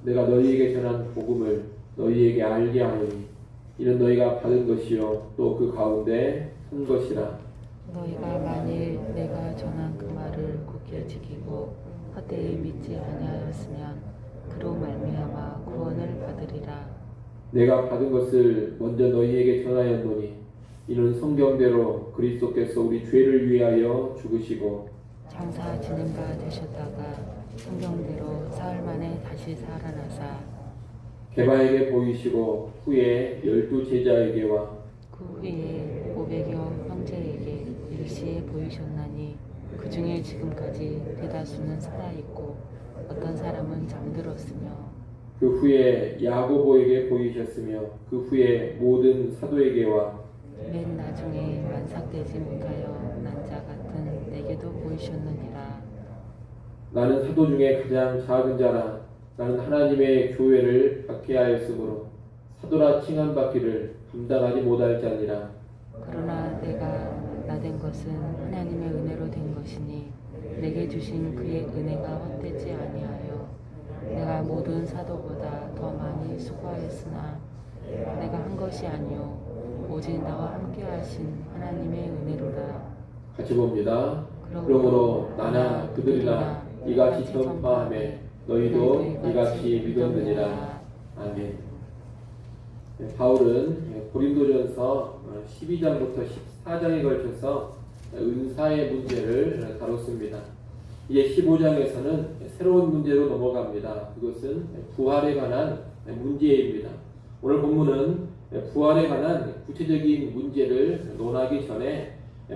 내가 너희에게 전한 복음을 너희에게 알게 하노니 이는 너희가 받은 것이요 또 그 가운데 한 것이라. 너희가 만일 내가 전한 그 말을 굳게 지키고 헛되이 믿지 아니하였으면 그로 말미암아 구원을 받으리라. 내가 받은 것을 먼저 너희에게 전하였노니 이는 성경대로 그리스도께서 우리 죄를 위하여 죽으시고 장사 지낸 바 되셨다가 성경대로 사흘 만에 다시 살아나사 게바에게 보이시고 후에 12제자에게와 그 후에 500여 형제에게 일시에 보이셨나니 그 중에 지금까지 대다수는 살아있고 어떤 사람은 잠들었으며 그 후에 야고보에게 보이셨으며 그 후에 모든 사도에게와 맨 나중에 만삭되지 못하여 난 자 같은 내게도 보이셨느니라. 나는 사도 중에 가장 작은 자라. 나는 하나님의 교회를 박해하였으므로 사도라 칭함받기를 감당하지 못할 자니라. 그러나 내가 나된 것은 하나님의 은혜로 된 것이니 내게 주신 그의 은혜가 헛되지 아니하여 내가 모든 사도보다 더 많이 수고하였으나 내가 한 것이 아니요 오직 나와 함께 하신 하나님의 은혜로라. 같이 봅니다. 그러므로 나나 그들이나 이같이 전파하매 너희도 이같이 믿었느니라. 아멘. 바울은 고린도전서 12장부터 14장에 걸쳐서 은사의 문제를 다뤘습니다. 이제 15장에서는 새로운 문제로 넘어갑니다. 그것은 부활에 관한 문제입니다. 오늘 본문은 부활에 관한 구체적인 문제를 논하기 전에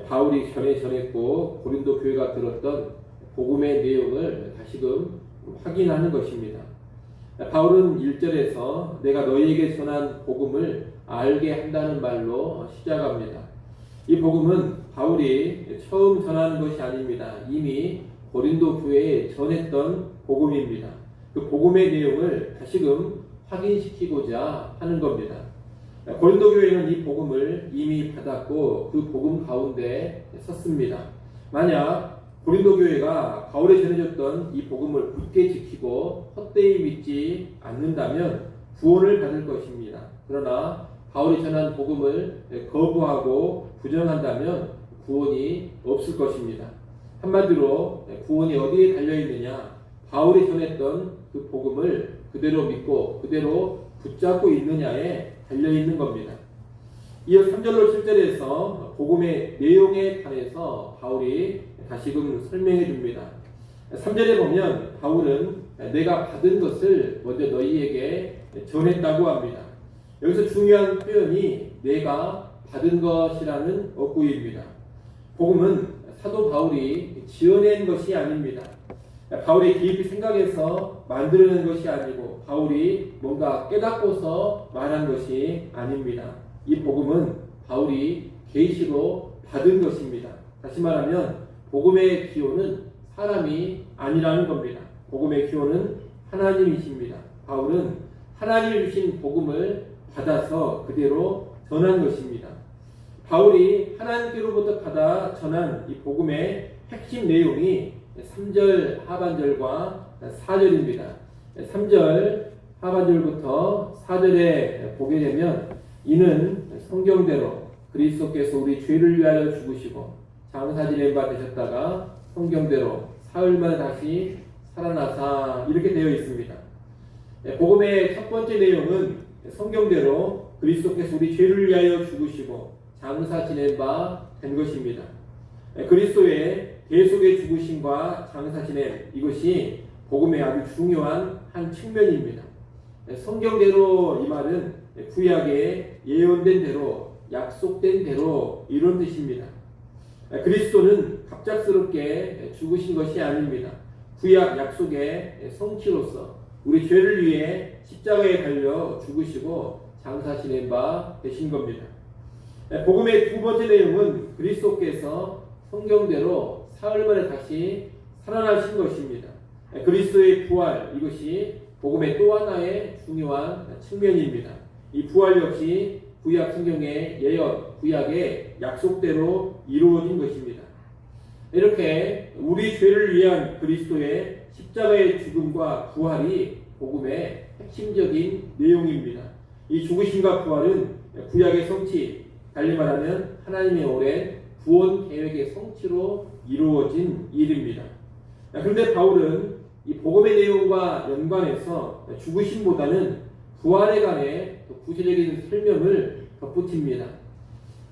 바울이 전에 전했고 고린도 교회가 들었던 복음의 내용을 다시금 확인하는 것입니다. 바울은 1절에서 내가 너희에게 전한 복음을 알게 한다는 말로 시작합니다. 이 복음은 바울이 처음 전하는 것이 아닙니다. 이미 고린도 교회에 전했던 복음입니다. 그 복음의 내용을 다시금 확인시키고자 하는 겁니다. 고린도 교회는 이 복음을 이미 받았고 그 복음 가운데 섰습니다. 만약 고린도 교회가 바울이 전해줬던 이 복음을 굳게 지키고 헛되이 믿지 않는다면 구원을 받을 것입니다. 그러나 바울이 전한 복음을 거부하고 부정한다면 구원이 없을 것입니다. 한마디로 구원이 어디에 달려있느냐? 바울이 전했던 그 복음을 그대로 믿고 그대로 붙잡고 있느냐에 달려있는 겁니다. 이어 3절로 7절에서 복음의 내용에 관해서 바울이 다시금 설명해 줍니다. 3절에 보면 바울은 내가 받은 것을 먼저 너희에게 전했다고 합니다. 여기서 중요한 표현이 내가 받은 것이라는 어구입니다. 복음은 사도 바울이 지어낸 것이 아닙니다. 바울이 깊이 생각해서 만들어낸 것이 아니고 바울이 뭔가 깨닫고서 말한 것이 아닙니다. 이 복음은 바울이 계시로 받은 것입니다. 다시 말하면 복음의 기호는 사람이 아니라는 겁니다. 복음의 기호는 하나님이십니다. 바울은 하나님이 주신 복음을 받아서 그대로 전한 것입니다. 바울이 하나님께로부터 받아 전한 이 복음의 핵심 내용이 3절 하반절과 4절입니다. 3절 하반절부터 4절에 보게 되면 이는 성경대로 그리스도께서 우리 죄를 위하여 죽으시고 장사 지낸 바 되셨다가 성경대로 사흘 만에 다시 살아나사 이렇게 되어 있습니다. 복음의 첫 번째 내용은 성경대로 그리스도께서 우리 죄를 위하여 죽으시고 장사 지낸 바 된 것입니다. 그리스도의 대속의 죽으심과 장사 지냄 이것이 복음의 아주 중요한 한 측면입니다. 성경대로 이 말은 구약에 예언된 대로 약속된 대로 이런 뜻입니다. 그리스도는 갑작스럽게 죽으신 것이 아닙니다. 구약 약속의 성취로서 우리 죄를 위해 십자가에 달려 죽으시고 장사 지낸 바 되신 겁니다. 복음의 두 번째 내용은 그리스도께서 성경대로 사흘 만에 다시 살아나신 것입니다. 그리스도의 부활 이것이 복음의 또 하나의 중요한 측면입니다. 이 부활 역시 구약 성경의 예언, 구약의 약속대로 이루어진 것입니다. 이렇게 우리 죄를 위한 그리스도의 십자가의 죽음과 부활이 복음의 핵심적인 내용입니다. 이 죽으심과 부활은 구약의 성취, 달리 말하면 하나님의 오랜 구원 계획의 성취로 이루어진 일입니다. 그런데 바울은 이 복음의 내용과 연관해서 죽으심보다는 부활에 관해 구체적인 설명을 덧붙입니다.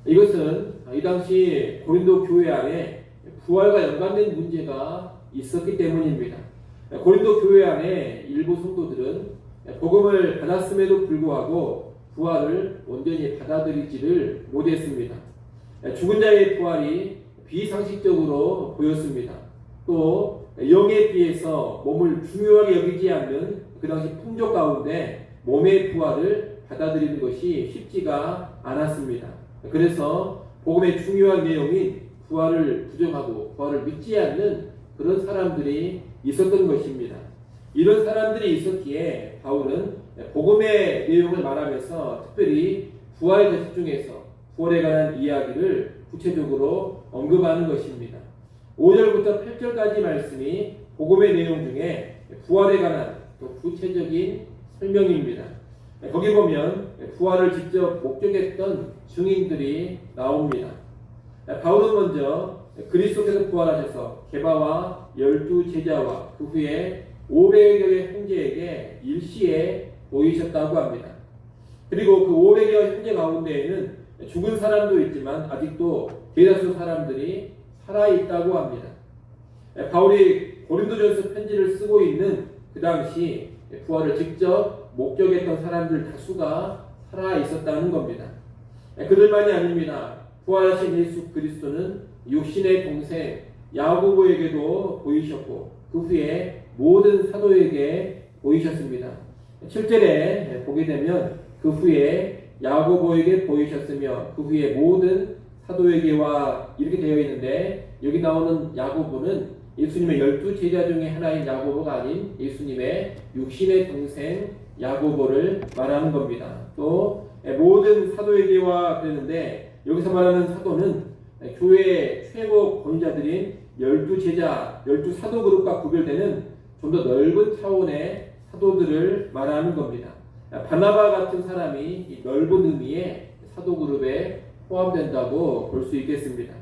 이것은 이 당시 고린도 교회 안에 부활과 연관된 문제가 있었기 때문입니다. 고린도 교회 안에 일부 성도들은 복음을 받았음에도 불구하고 부활을 온전히 받아들이지를 못했습니다. 죽은 자의 부활이 비상식적으로 보였습니다. 또 영에 비해서 몸을 중요하게 여기지 않는 그 당시 풍조 가운데 몸의 부활을 받아들이는 것이 쉽지가 않았습니다. 그래서 복음의 중요한 내용인 부활을 부정하고 부활을 믿지 않는 그런 사람들이 있었던 것입니다. 이런 사람들이 있었기에 바울은 복음의 내용을 말하면서 특별히 부활에 더 집중해서 부활에 관한 이야기를 구체적으로 언급하는 것입니다. 5절부터 8절까지 말씀이 복음의 내용 중에 부활에 관한 또 구체적인 설명입니다. 거기 보면 부활을 직접 목격했던 증인들이 나옵니다. 바울은 먼저 그리스도께서 부활하셔서 게바와 12제자와 그 후에 500여의 형제에게 일시에 보이셨다고 합니다. 그리고 그 500여 형제 가운데에는 죽은 사람도 있지만 아직도 대다수 사람들이 살아있다고 합니다. 바울이 고린도전서 편지를 쓰고 있는 그 당시 부활을 직접 목격했던 사람들 다수가 살아있었다는 겁니다. 그들만이 아닙니다. 부활하신 예수 그리스도는 육신의 동생 야고보에게도 보이셨고 그 후에 모든 사도에게 보이셨습니다. 7절에 보게 되면 그 후에 야고보에게 보이셨으며 그 후에 모든 사도에게와 이렇게 되어 있는데 여기 나오는 야고보는 예수님의 12제자 중에 하나인 야고보가 아닌 예수님의 육신의 동생 야고보를 말하는 겁니다. 또 모든 사도에게와 그랬는데 여기서 말하는 사도는 교회의 최고 권위자들인 12제자, 12사도 그룹과 구별되는 좀 더 넓은 차원의 사도들을 말하는 겁니다. 바나바 같은 사람이 이 넓은 의미의 사도 그룹에 포함된다고 볼 수 있겠습니다.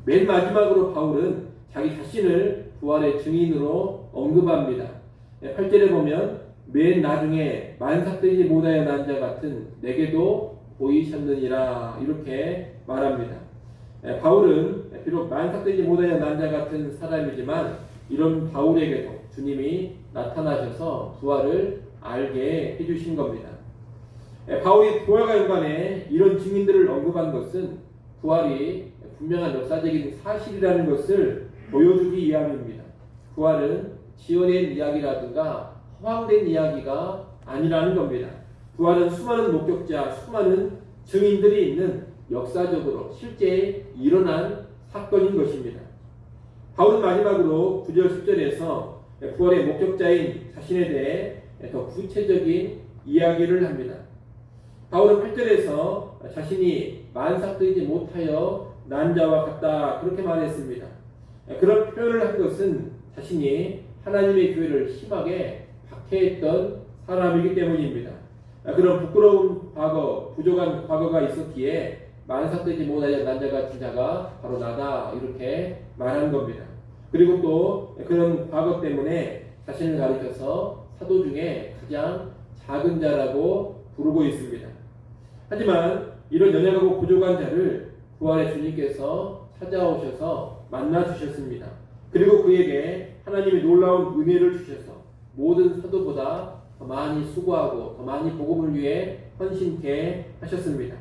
맨 마지막으로 바울은 자기 자신을 부활의 증인으로 언급합니다. 8절에 보면 맨 나중에 만삭되지 못하여 난 자 같은 내게도 보이셨느니라 이렇게 말합니다. 바울은 비록 만삭되지 못하여 난 자 같은 사람이지만 이런 바울에게도 주님이 나타나셔서 부활을 알게 해주신 겁니다. 바울이 부활과 연관해 이런 증인들을 언급한 것은 부활이 분명한 역사적인 사실이라는 것을 보여주기 위함입니다. 부활은 지어낸 이야기라든가 허황된 이야기가 아니라는 겁니다. 부활은 수많은 목격자, 수많은 증인들이 있는 역사적으로 실제 일어난 사건인 것입니다. 바울은 마지막으로 9절 10절에서 부활의 목격자인 자신에 대해 더 구체적인 이야기를 합니다. 바울은 8절에서 자신이 만삭되지 못하여 난 자와 같다 그렇게 말했습니다. 그런 표현을 한 것은 자신이 하나님의 교회를 심하게 박해했던 사람이기 때문입니다. 그런 부끄러운 과거, 부족한 과거가 있었기에 만삭되지 못하여 난 자 같은 자가 바로 나다 이렇게 말한 겁니다. 그리고 또 그런 과거 때문에 자신을 가리켜서 사도 중에 가장 작은 자라고 부르고 있습니다. 하지만 이런 연약하고 부족한 자를 부활의 주님께서 찾아오셔서 만나주셨습니다. 그리고 그에게 하나님의 놀라운 은혜를 주셔서 모든 사도보다 더 많이 수고하고 더 많이 복음을 위해 헌신케 하셨습니다.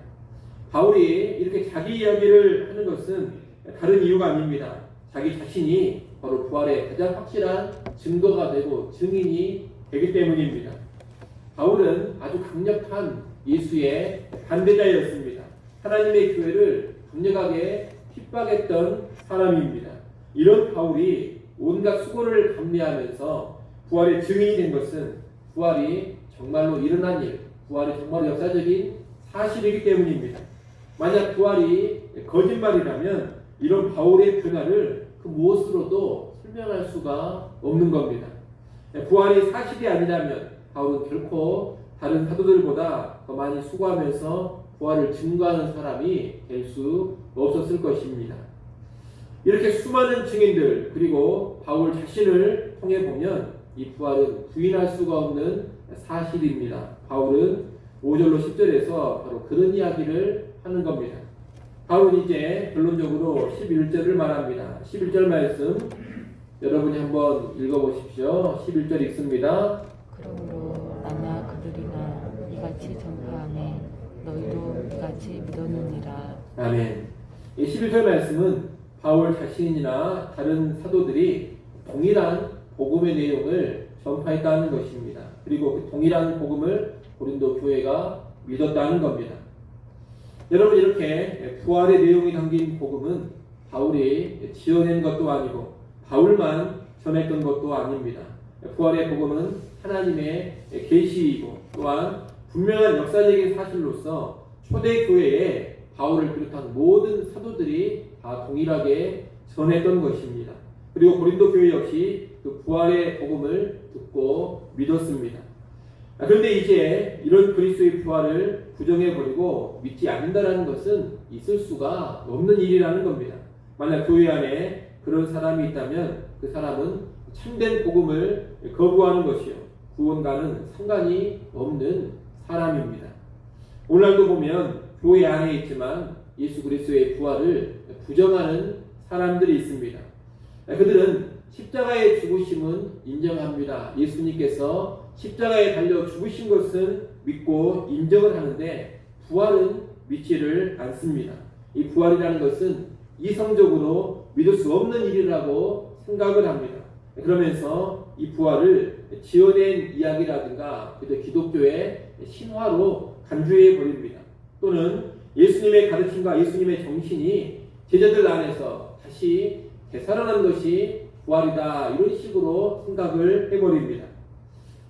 바울이 이렇게 자기 이야기를 하는 것은 다른 이유가 아닙니다. 자기 자신이 바로 부활의 가장 확실한 증거가 되고 증인이 되기 때문입니다. 바울은 아주 강력한 예수의 반대자였습니다. 하나님의 교회를 강력하게 핍박했던 사람입니다. 이런 바울이 온갖 수고를 감내하면서 부활의 증인이 된 것은 부활이 정말로 일어난 일, 부활이 정말 역사적인 사실이기 때문입니다. 만약 부활이 거짓말이라면 이런 바울의 변화를 그 무엇으로도 설명할 수가 없는 겁니다. 부활이 사실이 아니라면 바울은 결코 다른 사도들보다 더 많이 수고하면서 부활을 증거하는 사람이 될 수 없었을 것입니다. 이렇게 수많은 증인들 그리고 바울 자신을 통해 보면 이 부활은 부인할 수가 없는 사실입니다. 바울은 5절로 10절에서 바로 그런 이야기를 하는 겁니다. 바울은 이제 결론적으로 11절을 말합니다. 11절 말씀 여러분이 한번 읽어보십시오. 11절 읽습니다. 그러므로 나나 그들이나 이같이 전파하매 너희도 이같이 믿었느니라. 아멘. 이 11절 말씀은 바울 자신이나 다른 사도들이 동일한 복음의 내용을 전파했다는 것입니다. 그리고 그 동일한 복음을 고린도 교회가 믿었다는 겁니다. 여러분, 이렇게 부활의 내용이 담긴 복음은 바울이 지어낸 것도 아니고 바울만 전했던 것도 아닙니다. 부활의 복음은 하나님의 계시이고 또한 분명한 역사적인 사실로서 초대교회에 바울을 비롯한 모든 사도들이 다 동일하게 전했던 것입니다. 그리고 고린도 교회 역시 그 부활의 복음을 듣고 믿었습니다. 그런데 이제 이런 그리스도의 부활을 부정해버리고 믿지 않는다는 것은 있을 수가 없는 일이라는 겁니다. 만약 교회 안에 그런 사람이 있다면 그 사람은 참된 복음을 거부하는 것이요 구원과는 상관이 없는 사람입니다. 오늘날도 보면 교회 안에 있지만 예수 그리스도의 부활을 부정하는 사람들이 있습니다. 그들은 십자가의 죽으심은 인정합니다. 예수님께서 십자가에 달려 죽으신 것은 믿고 인정을 하는데 부활은 믿지를 않습니다. 이 부활이라는 것은 이성적으로 믿을 수 없는 일이라고 생각을 합니다. 그러면서 이 부활을 지어낸 이야기라든가 기독교의 신화로 간주해 버립니다. 또는 예수님의 가르침과 예수님의 정신이 제자들 안에서 다시 되살아난 것이 부활이다 이런 식으로 생각을 해버립니다.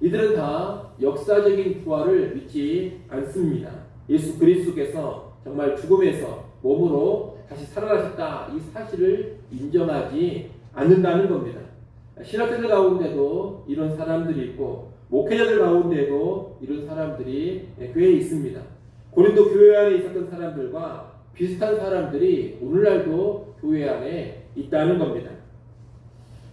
이들은 다 역사적인 부활을 믿지 않습니다. 예수 그리스도께서 정말 죽음에서 몸으로 다시 살아나셨다 이 사실을 인정하지 않는다는 겁니다. 신학자들 가운데도 이런 사람들이 있고 목회자들 가운데도 이런 사람들이 꽤 있습니다. 고린도 교회 안에 있었던 사람들과 비슷한 사람들이 오늘날도 교회 안에 있다는 겁니다.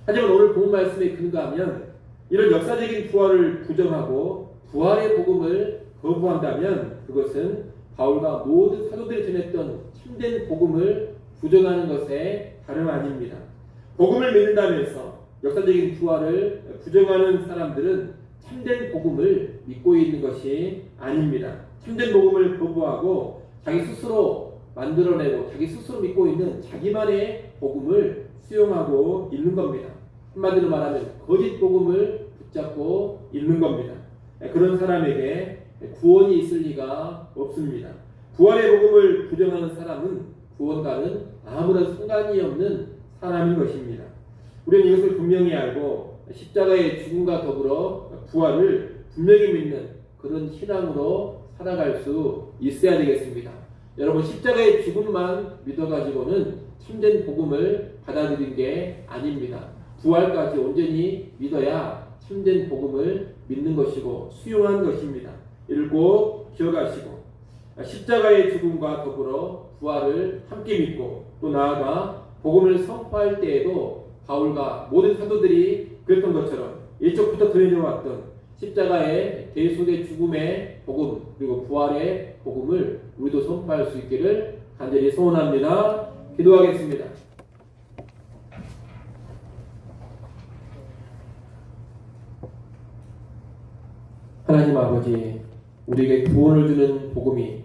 하지만 오늘 본 말씀에 근거하면 이런 역사적인 부활을 부정하고 부활의 복음을 거부한다면 그것은 바울과 모든 사도들이 전했던 참된 복음을 부정하는 것에 다름 아닙니다. 복음을 믿는다면서 역사적인 부활을 부정하는 사람들은 참된 복음을 믿고 있는 것이 아닙니다. 참된 복음을 거부하고 자기 스스로 만들어내고 자기 스스로 믿고 있는 자기만의 복음을 수용하고 있는 겁니다. 한마디로 말하면 거짓 복음을 붙잡고 있는 겁니다. 그런 사람에게 구원이 있을 리가 없습니다. 부활의 복음을 부정하는 사람은 구원과는 아무런 상관이 없는 사람인 것입니다. 우리는 이것을 분명히 알고 십자가의 죽음과 더불어 부활을 분명히 믿는 그런 신앙으로 살아갈 수 있어야 되겠습니다. 여러분, 십자가의 죽음만 믿어가지고는 참된 복음을 받아들인 게 아닙니다. 부활까지 온전히 믿어야 참된 복음을 믿는 것이고 수용한 것입니다. 이를 꼭 기억하시고 십자가의 죽음과 더불어 부활을 함께 믿고 또 나아가 복음을 선포할 때에도 바울과 모든 사도들이 그랬던 것처럼 일찍부터 전해져왔던 십자가의 대속의 죽음의 복음 그리고 부활의 복음을 우리도 선포할 수 있기를 간절히 소원합니다. 기도하겠습니다. 하나님 아버지, 우리에게 구원을 주는 복음이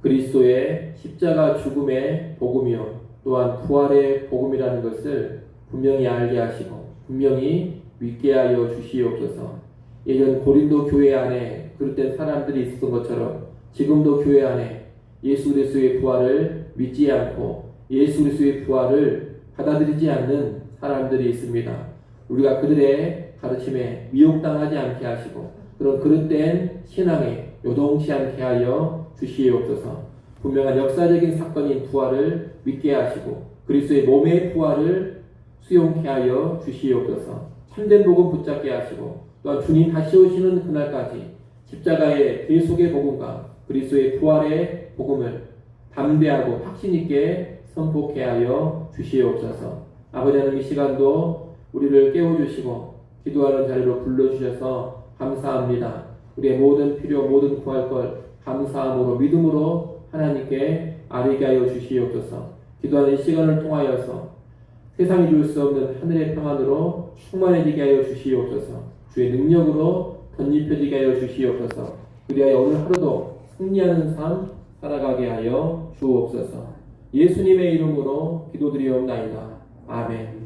그리스도의 십자가 죽음의 복음이요 또한 부활의 복음이라는 것을 분명히 알게 하시고 분명히 믿게 하여 주시옵소서. 예전 고린도 교회 안에 그릇된 사람들이 있었던 것처럼 지금도 교회 안에 예수 그리스도의 부활을 믿지 않고 예수 그리스도의 부활을 받아들이지 않는 사람들이 있습니다. 우리가 그들의 가르침에 미혹당하지 않게 하시고 그런 그릇된 신앙에 요동치 않게 하여 주시옵소서. 분명한 역사적인 사건인 부활을 믿게 하시고 그리스도의 몸의 부활을 수용케 하여 주시옵소서. 참된 복음 붙잡게 하시고 또한 주님 다시 오시는 그날까지 십자가의 대속의 복음과 그리스도의 부활의 복음을 담대하고 확신 있게 선포케 하여 주시옵소서. 아버지 하나님, 이 시간도 우리를 깨워주시고 기도하는 자리로 불러주셔서 감사합니다. 우리의 모든 필요, 모든 구할 걸 감사함으로 믿음으로 하나님께 아뢰게 하여 주시옵소서. 기도하는 이 시간을 통하여서 세상이 줄 수 없는 하늘의 평안으로 충만해지게 하여 주시옵소서. 주의 능력으로 덧입혀지게 하여 주시옵소서. 그리하여 오늘 하루도 승리하는 삶 살아가게 하여 주옵소서. 예수님의 이름으로 기도드리옵나이다. 아멘.